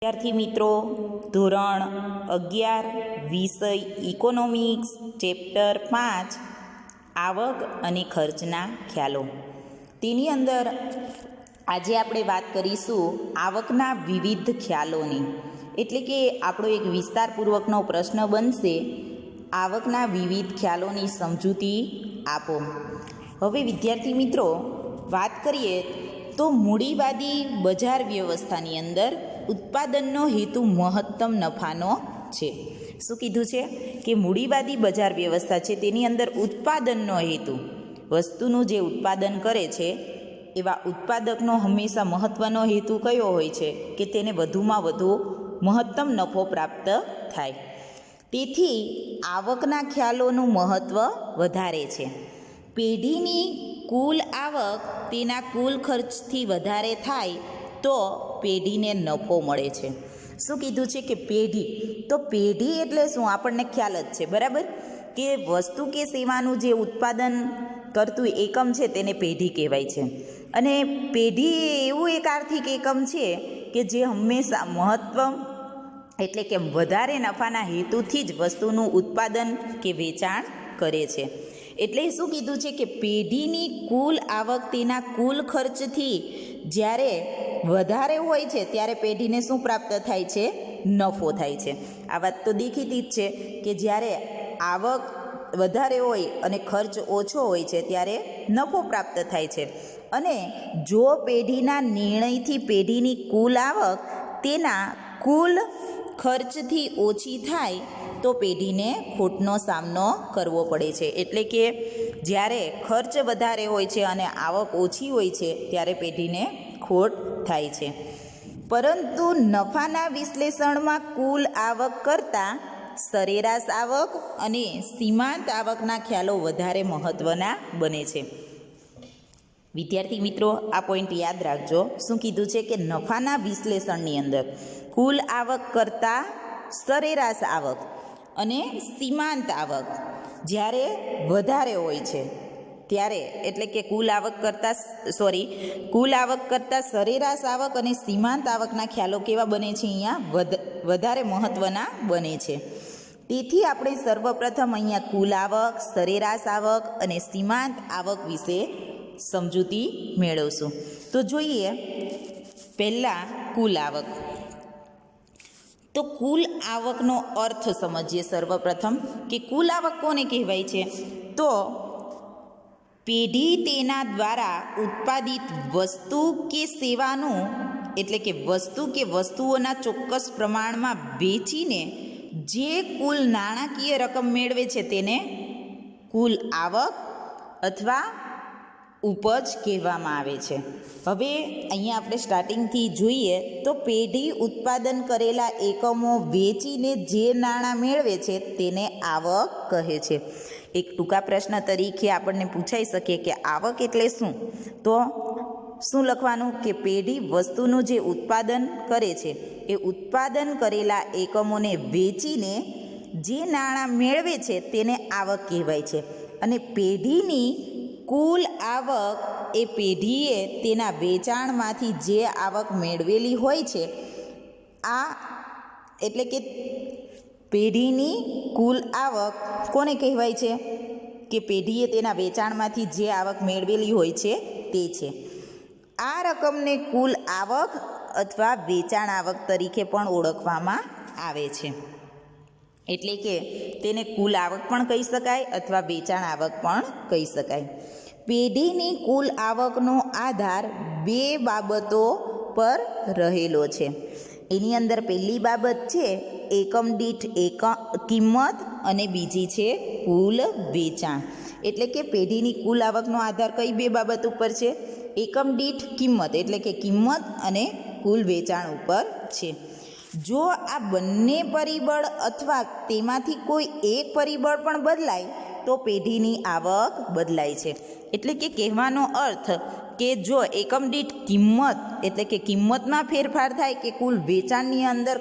વિદ્યાર્થી મિત્રો, ધોરણ 11 વિષય ઇકોનોમિક્સ ચેપ્ટર 5 આવક અને ખર્ચના ખ્યાલો. તેની અંદર આજે આપણે વાત કરીશું આવકના વિવિધ ખ્યાલોની. એટલે કે આપણો એક વિસ્તારપૂર્વકનો પ્રશ્ન બનશે, આવકના વિવિધ ખ્યાલોની સમજૂતી આપો. હવે વિદ્યાર્થી મિત્રો, વાત કરીએ તો મૂડીવાદી બજાર વ્યવસ્થાની અંદર ઉત્પાદનનો હેતુ મહત્તમ નફાનો છે. શું કીધું છે કે મૂડીવાદી બજાર વ્યવસ્થા છે તેની અંદર ઉત્પાદનનો હેતુ, વસ્તુનું જે ઉત્પાદન કરે છે એવા ઉત્પાદકનો હંમેશા મહત્ત્વનો હેતુ કયો હોય છે કે તેને વધુમાં વધુ મહત્તમ નફો પ્રાપ્ત થાય. તેથી આવકના ખ્યાલોનું મહત્ત્વ વધારે છે. પેઢીની કુલ આવક તેના કુલ ખર્ચથી વધારે થાય તો પેઢીને નફો મળે છે. શું કીધું છે કે પેઢી, તો પેઢી એટલે શું આપણને ખ્યાલ જ છે, બરાબર, કે વસ્તુ કે સેવાનું જે ઉત્પાદન કરતું એકમ છે તેને પેઢી કહેવાય છે. અને પેઢી એવું એક આર્થિક એકમ છે કે જે હંમેશા મહત્ત્વ એટલે કે વધારે નફાના હેતુથી જ વસ્તુનું ઉત્પાદન કે વેચાણ કરે છે. એટલે શું કીધું છે કે પેઢીની કુલ આવક તેના કુલ ખર્ચથી જ્યારે વધારે હોય છે ત્યારે પેઢીને શું પ્રાપ્ત થાય છે? નફો થાય છે. આ વાત તો દેખીતી જ છે કે જ્યારે આવક વધારે હોય અને ખર્ચ ઓછો હોય છે ત્યારે નફો પ્રાપ્ત થાય છે. અને જો પેઢીના નિર્ણયથી પેઢીની કુલ આવક તેના કુલ ખર્ચથી ઓછી થાય તો પેઢીને ખોટનો સામનો કરવો પડે છે. એટલે કે જ્યારે ખર્ચ વધારે હોય છે અને આવક ઓછી હોય છે ત્યારે પેઢીને ખોટ થાય છે. પરંતુ નફાના વિશ્લેષણમાં કુલ આવક કરતાં સરેરાશ આવક અને સીમાંત આવકના ખ્યાલો વધારે મહત્ત્વના બને છે. વિદ્યાર્થી મિત્રો, આ પોઈન્ટ યાદ રાખજો. શું કીધું છે કે નફાના વિશ્લેષણની અંદર કુલ આવક કરતાં સરેરાશ આવક અને સીમાંત આવક જ્યારે વધારે હોય છે ત્યારે, એટલે કે કુલ આવક કરતાં સરેરાશ આવક અને સીમાંત આવકના ખ્યાલો કેવા બને છે? અહીંયા વધારે મહત્ત્વના બને છે. તેથી આપણે સર્વપ્રથમ અહીંયા કુલ આવક, સરેરાશ આવક અને સીમાંત આવક વિશે સમજૂતી મેળવશું. તો જોઈએ પહેલાં કુલ આવક. તો કુલ આવકનો અર્થ સમજીએ સર્વપ્રથમ કે કુલ આવક કોને કહેવાય છે? તો પેઢી તેના દ્વારા ઉત્પાદિત વસ્તુ કે સેવાનું, એટલે કે વસ્તુ કે વસ્તુઓના ચોક્કસ પ્રમાણમાં વેચીને જે કુલ નાણાકીય રકમ મેળવે છે તેને કુલ આવક અથવા ઉપજ કહેવામાં આવે છે. હવે અહીંયા આપણે સ્ટાર્ટિંગથી જોઈએ તો પેઢી ઉત્પાદન કરેલા એકમો વેચીને જે નાણાં મેળવે છે તેને આવક કહે છે. એક ટૂંકા પ્રશ્ન તરીકે આપણને પૂછાઈ શકે કે આવક એટલે શું? તો શું લખવાનું કે પેઢી વસ્તુનું જે ઉત્પાદન કરે છે એ ઉત્પાદન કરેલા એકમોને વેચીને જે નાણાં મેળવે છે તેને આવક કહેવાય છે. અને પેઢીની કુલ આવક એ પેઢીએ તેના વેચાણમાંથી જે આવક મેળવેલી હોય છે, આ એટલે કે પેઢીની કુલ આવક કોને કહેવાય છે? કે પેઢીએ તેના વેચાણમાંથી જે આવક મેળવેલી હોય છે તે છે. આ રકમને કુલ આવક અથવા વેચાણ આવક તરીકે પણ ઓળખવામાં આવે છે. એટલે કે તેને કુલ આવક પણ કહી શકાય અથવા વેચાણ આવક પણ કહી શકાય. પેઢીની કુલ આવકનો આધાર બે બાબતો પર રહેલો છે. એની અંદર પહેલી બાબત છે એકમ દીઠ કિંમત અને બીજી છે કુલ વેચાણ. એટલે કે પેઢીની કુલ આવકનો આધાર કઈ બે બાબત ઉપર છે? એકમ દીઠ કિંમત, એટલે કે કિંમત અને કુલ વેચાણ ઉપર છે. જો આ બંને પરિબળ અથવા તેમાંથી કોઈ એક પરિબળ પણ બદલાય તો પેઢીની આવક બદલાય છે. એટલે કે કહેવાનો અર્થ કે જો એકમ દીઠ કિંમત એટલે કે કિંમતમાં ફેરફાર થાય કે કુલ વેચાણની અંદર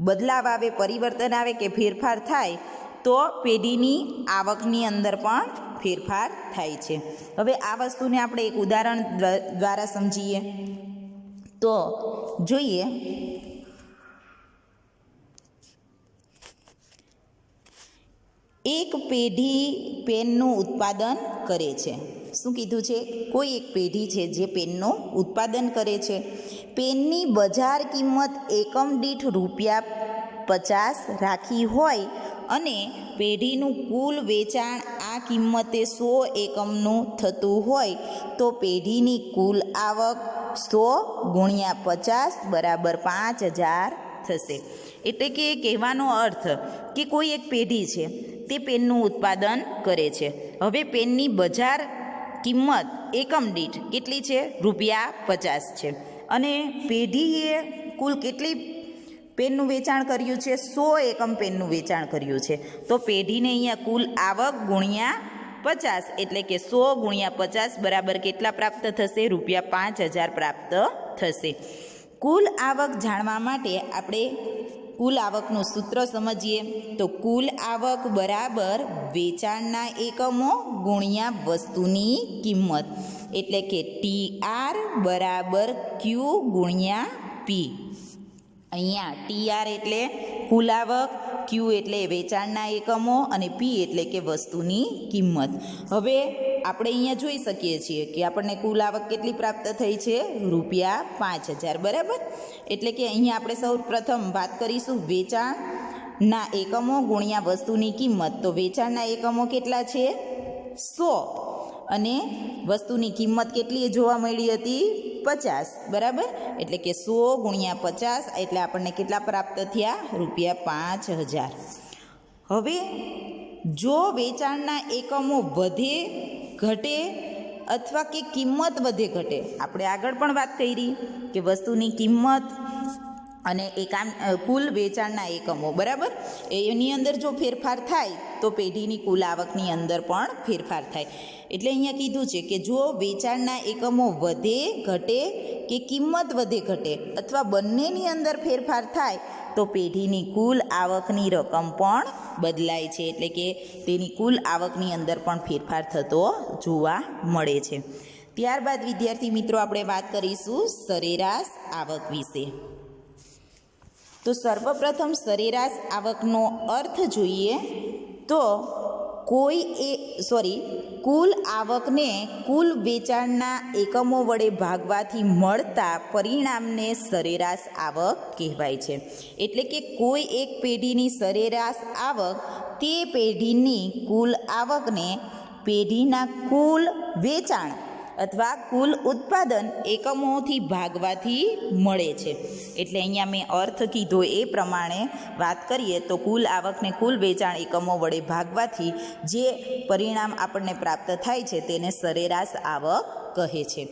બદલાવ આવે, પરિવર્તન આવે કે ફેરફાર થાય તો પેઢીની આવકની અંદર પણ ફેરફાર થાય છે. હવે આ વસ્તુને આપણે એક ઉદાહરણ દ્વારા સમજીએ. તો જોઈએ એક પેઢી પેનનું ઉત્પાદન કરે છે. શું કીધું છે? કોઈ એક પેઢી છે જે પેનનું ઉત્પાદન કરે છે. પેનની બજાર કિંમત એકમ દીઠ ₹50 રાખી હોય અને પેઢીનું કુલ વેચાણ આ કિંમતે 100 એકમનું થતું હોય તો પેઢીની કુલ આવક 100 × 50 = 5000 થશે. એટલે કે કહેવાનો અર્થ કે કોઈ એક પેઢી છે તે પેનનું ઉત્પાદન કરે છે. હવે પેનની બજાર કિંમત એકમ દીઠ કેટલી છે? ₹50 છે. અને પેઢીએ કુલ કેટલી પેનનું વેચાણ કર્યું છે? 100 એકમ પેનનું વેચાણ કર્યું છે. તો પેઢીને અહીંયા કુલ આવક ગુણ્યા 50 એટલે કે 100 × 50 = કેટલા પ્રાપ્ત થશે? ₹5000 પ્રાપ્ત થશે. કુલ આવક જાણવા માટે આપણે કુલ આવકનું સૂત્ર સમજીએ તો કુલ આવક બરાબર વેચાણના એકમો ગુણ્યા વસ્તુની કિંમત એટલે કે TR = Q × P. અહીંયા TR એટલે કુલ આવક, Q એટલે વેચાણના એકમો અને P એટલે કે વસ્તુની કિંમત. હવે આપણે અહીંયા જોઈ શકીએ છીએ કે આપણને કુલ આવક કેટલી પ્રાપ્ત થઈ છે? ₹5000 બરાબર. એટલે કે અહીંયા આપણે સૌ પ્રથમ વાત કરીશું વેચાણના એકમો ગુણ્યા વસ્તુની કિંમત. તો વેચાણના એકમો કેટલા છે? 100 અને વસ્તુની કિંમત કેટલી જોવા મળી હતી? 50 બરાબર. એટલે કે 100 × 50 એટલે આપણને કેટલા પ્રાપ્ત થયા? ₹5000. હવે જો વેચાણના એકમો વધે ઘટે અથવા કે કિંમત વધે ઘટે, આપણે આગળ પણ વાત કરી કે વસ્તુની કિંમત અને કુલ વેચાણના એકમો બરાબર, એની અંદર જો ફેરફાર થાય તો પેઢીની કુલ આવકની અંદર પણ ફેરફાર થાય. એટલે અહીંયા કીધું છે કે જો વેચાણના એકમો વધે ઘટે કે કિંમત વધે ઘટે અથવા બંનેની અંદર ફેરફાર થાય તો પેઢીની કુલ આવકની રકમ પણ બદલાય છે. એટલે કે તેની કુલ આવકની અંદર પણ ફેરફાર થતો જોવા મળે છે. ત્યારબાદ વિદ્યાર્થી મિત્રો આપણે વાત કરીશું સરેરાશ આવક વિશે. તો સર્વપ્રથમ સરેરાશ આવકનો અર્થ જોઈએ તો કુલ આવકને કુલ વેચાણના એકમો વડે ભાગવાથી મળતા પરિણામને સરેરાશ આવક કહેવાય છે. એટલે કે કોઈ એક પેઢીની સરેરાશ આવક તે પેઢીની કુલ આવકને પેઢીના કુલ વેચાણ અથવા કુલ ઉત્પાદન એકમોથી ભાગવાથી મળે છે. એટલે અહીંયા મેં અર્થ કીધો એ પ્રમાણે વાત કરીએ તો કુલ આવકને કુલ વેચાણ એકમો વડે ભાગવાથી જે પરિણામ આપણને પ્રાપ્ત થાય છે તેને સરેરાશ આવક કહે છે.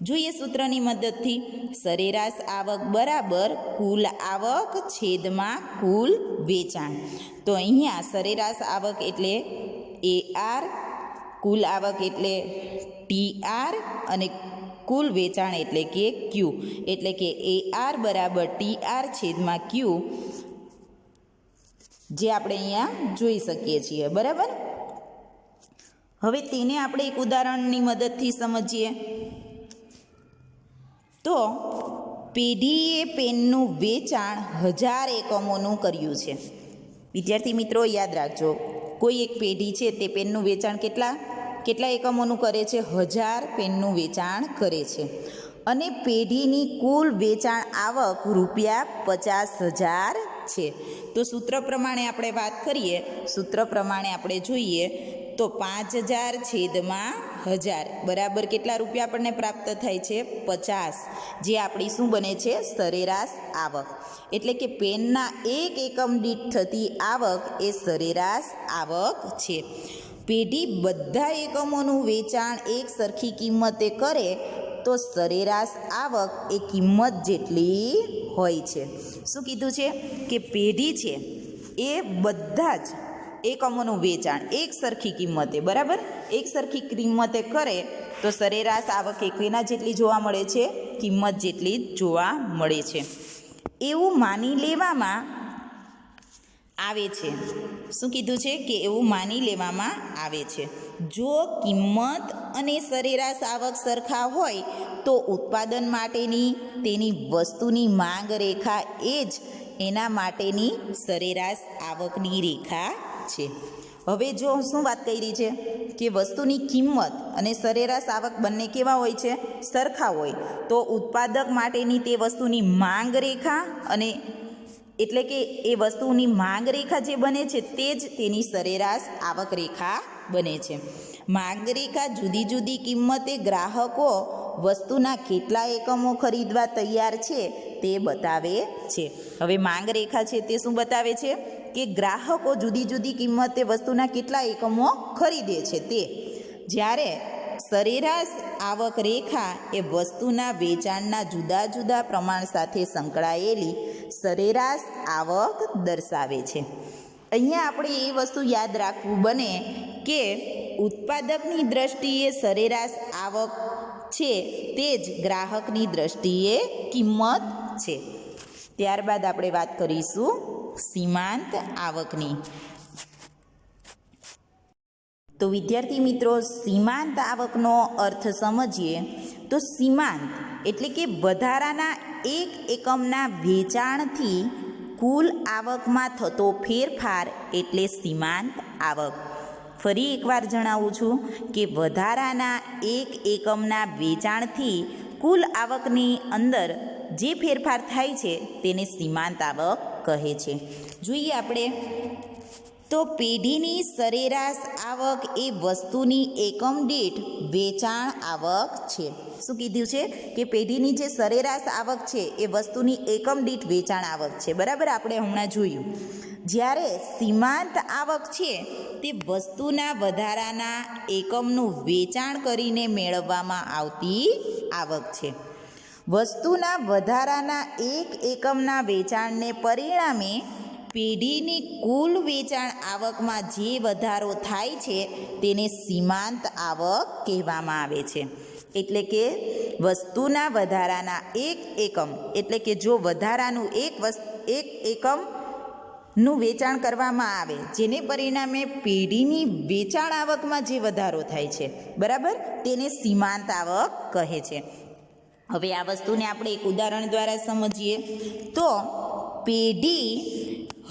જોઈએ સૂત્રની મદદથી. સરેરાશ આવક બરાબર કુલ આવક છેદમાં કુલ વેચાણ. તો અહીંયા સરેરાશ આવક એટલે AR, કુલ આવક એટલે TR અને કુલ વેચાણ એટલે કે Q. એટલે કે AR = TR છેદમાં Q, જે આપણે અહીંયા જોઈ શકીએ છીએ બરાબર. હવે તેને આપણે એક ઉદાહરણની મદદથી સમજીએ. તો પેઢીએ પેનનું વેચાણ 1000 એકમોનું કર્યું છે. વિદ્યાર્થી મિત્રો યાદ રાખજો, કોઈ એક પેઢી છે તે પેનનું વેચાણ કેટલા એકમોનું કરે છે? 1000 પેનનું વેચાણ કરે છે. અને પેઢીની કુલ વેચાણ આવક ₹50,000 છે. તો સૂત્ર પ્રમાણે આપણે વાત કરીએ, સૂત્ર પ્રમાણે આપણે જોઈએ તો 5000 છેદમાં 1000 બરાબર કેટલા રૂપિયા આપણને પ્રાપ્ત થાય છે? 50, જે આપણી શું બને છે? સરેરાશ આવક. એટલે કે પેનના એક એકમ દીઠ થતી આવક એ સરેરાશ આવક છે. પેઢી બધા એકમોનું વેચાણ એક સરખી કિંમતે કરે તો સરેરાશ આવક એ કિંમત જેટલી હોય છે. શું કીધું છે? કે પેઢી છે એ બધા જ એકમોનું વેચાણ એક સરખી કિંમતે બરાબર એક સરખી કિંમતે કરે તો સરેરાશ આવક એકના જેટલી જોવા મળે છે? કિંમત જેટલી જ જોવા મળે છે. એવું માની લેવામાં આવે છે. શું કીધું છે? કે એવું માની લેવામાં આવે છે જો કિંમત અને સરેરાશ આવક સરખા હોય તો ઉત્પાદન માટેની તેની વસ્તુની માંગ રેખા એ જ એના માટેની સરેરાશ આવકની રેખા છે. હવે જો શું વાત કરી છે કે વસ્તુની કિંમત અને સરેરાશ આવક બંને કેવા હોય છે? સરખા હોય. તો ઉત્પાદક માટેની તે વસ્તુની માંગ રેખા અને એટલે કે એ વસ્તુની માંગ રેખા જે બને છે તે જ તેની સરેરાશ આવક રેખા બને છે. માંગ રેખા જુદી જુદી કિંમતે ગ્રાહકો વસ્તુના કેટલા એકમો ખરીદવા તૈયાર છે તે બતાવે છે. હવે માંગ રેખા છે તે શું બતાવે છે કે ગ્રાહકો જુદી જુદી કિંમતે વસ્તુના કેટલા એકમો ખરીદે છે તે. જ્યારે સરેરાશ આવક રેખા એ વસ્તુના વેચાણના જુદા જુદા પ્રમાણ સાથે સંકળાયેલી સરેરાશ આવક દર્શાવે છે. અહીંયા આપણે એ વસ્તુ યાદ રાખવું બને કે ઉત્પાદકની દ્રષ્ટિએ સરેરાશ આવક છે તે જ ગ્રાહકની દ્રષ્ટિએ કિંમત છે. ત્યારબાદ આપણે વાત કરીશું સીમાંત આવકની. તો વિદ્યાર્થી મિત્રો, સીમાંત આવકનો અર્થ સમજીએ તો સીમાંત એટલે કે વધારાના એક એકમના વેચાણથી કુલ આવકમાં થતો ફેરફાર એટલે સીમાંત આવક. ફરી એકવાર જણાવું છું કે વધારાના એક એકમના વેચાણથી કુલ આવકની અંદર જે ફેરફાર થાય છે તેને સીમાંત આવક કહે છે. જોઈએ આપણે તો પેઢીની સરેરાશ આવક એ વસ્તુની એકમ દીઠ વેચાણ આવક છે. શું કીધું છે કે પેઢીની જે સરેરાશ આવક છે એ વસ્તુની એકમ દીઠ વેચાણ આવક છે. બરાબર, આપણે હમણાં જોયું. જ્યારે સીમાંત આવક છે તે વસ્તુના વધારાના એકમનું વેચાણ કરીને મેળવવામાં આવતી આવક છે. વસ્તુના વધારાના એક એકમના વેચાણને પરિણામે પેઢીની કુલ વેચાણ આવકમાં જે વધારો થાય છે તેને સીમાંત આવક કહેવામાં આવે છે. એટલે કે વસ્તુના વધારાના એક એકમ એટલે કે જો વધારાનું એક એકમનું વેચાણ કરવામાં આવે જેને પરિણામે પેઢીની વેચાણ આવકમાં જે વધારો થાય છે, બરાબર, તેને સીમાંત આવક કહે છે. હવે આ વસ્તુને આપણે એક ઉદાહરણ દ્વારા સમજીએ તો પેઢી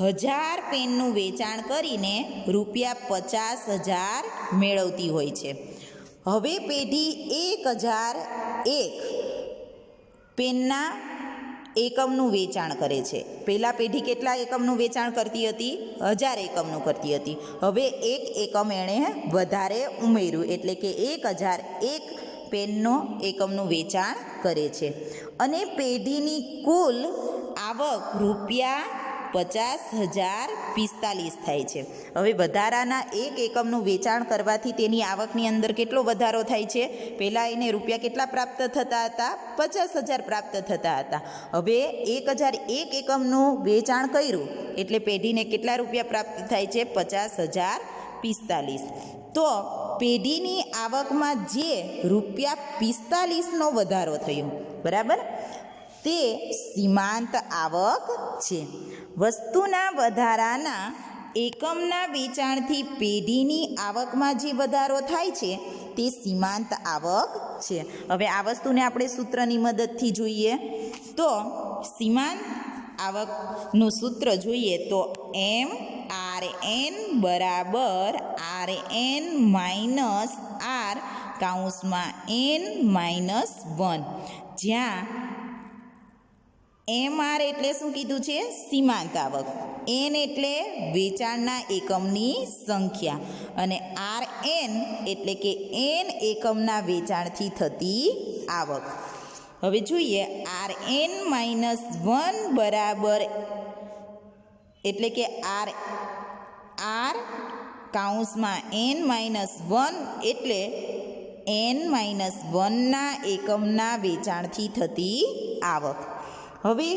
1000 પેનનું વેચાણ કરીને ₹50,000 મેળવતી હોય છે. હવે પેઢી 1001 પેનના એકમનું વેચાણ કરે છે. પહેલાં પેઢી કેટલા એકમનું વેચાણ કરતી હતી? 1000 એકમનું કરતી હતી. હવે એક એકમ એણે વધારે ઉમેર્યું એટલે કે 1001 પેનનો એકમનું વેચાણ કરે છે અને પેઢીની કુલ આવક ₹50,045 થાય છે. હવે વધારાના એક એકમનું વેચાણ કરવાથી તેની આવકની અંદર કેટલો વધારો થાય છે? પહેલાં એને રૂપિયા કેટલા પ્રાપ્ત થતા હતા? 50,000 પ્રાપ્ત થતા હતા. હવે 1001 એકમનું વેચાણ કર્યું એટલે પેઢીને કેટલા રૂપિયા પ્રાપ્ત થાય છે? 50,045. તો પેઢીની આવકમાં જે ₹45નો વધારો થયો, બરાબર, તે સીમાંત આવક છે. વસ્તુના વધારાના એકમના વેચાણથી પેઢીની આવકમાં જે વધારો થાય છે તે સીમાંત આવક છે. હવે આ વસ્તુને આપણે સૂત્રની મદદથી જોઈએ તો સીમાંત આવકનું સૂત્ર જોઈએ તો MRN બરાબર RN માઇનસ R કૌંસમાં N-1, જ્યાં MR એટલે શું કીધું છે? સીમાંત આવક. N એટલે વેચાણના એકમની સંખ્યા અને RN એટલે કે N એકમના વેચાણથી થતી આવક. હવે જોઈએ RN-1 બરાબર એટલે કે R કૌંસમાં N-1 એટલે N-1ના એકમના વેચાણથી થતી આવક. હવે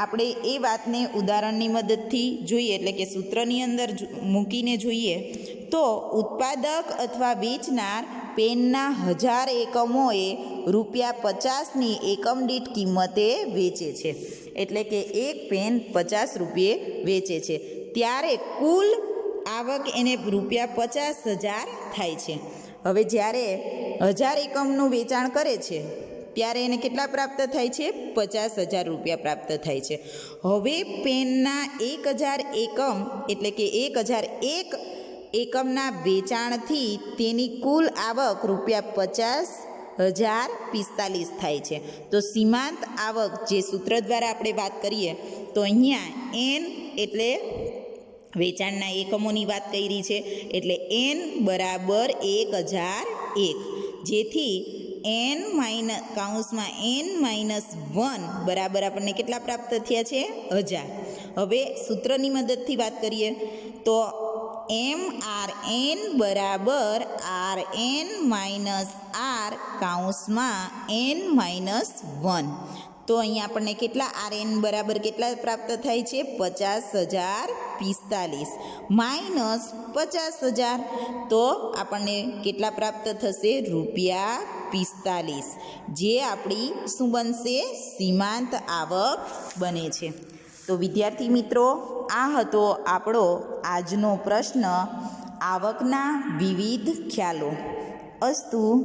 આપણે એ વાતને ઉદાહરણની મદદથી જોઈએ એટલે કે સૂત્રની અંદર મૂકીને જોઈએ તો ઉત્પાદક અથવા વેચનાર પેનના 1000 એકમોએ ₹50ની એકમ દીઠ કિંમતે વેચે છે. એટલે કે એક પેન 50 રૂપિયે વેચે છે ત્યારે કુલ આવક એને ₹50,000 થાય છે. હવે જ્યારે 1000 એકમનું વેચાણ કરે છે ત્યારે એને કેટલા પ્રાપ્ત થાય છે? ₹50,000 પ્રાપ્ત થાય છે. હવે પેનના 1000 એકમ એટલે કે 1001 એકમના વેચાણથી તેની કુલ આવક ₹50,045 થાય છે. તો સીમાંત આવક જે સૂત્ર દ્વારા આપણે વાત કરીએ તો અહીંયા એન એટલે વેચાણના એકમોની વાત કરી છે, એટલે n બરાબર 1001, જેથી n-1 બરાબર આપણને કેટલા પ્રાપ્ત થયા છે? 1000. હવે સૂત્રની મદદથી વાત કરીએ તો MRN બરાબર RN-R n-1. તો અહીંયા આપણને કેટલા RN બરાબર કેટલા પ્રાપ્ત થાય છે? 50,045 માઇનસ 50,000, તો આપણને કેટલા પ્રાપ્ત થશે? ₹45, જે આપણી શું બનશે? સીમાંત આવક બને છે. તો વિદ્યાર્થી મિત્રો, આ હતો આપણો આજનો પ્રશ્ન, આવકના વિવિધ ખ્યાલો. અસ્તુ.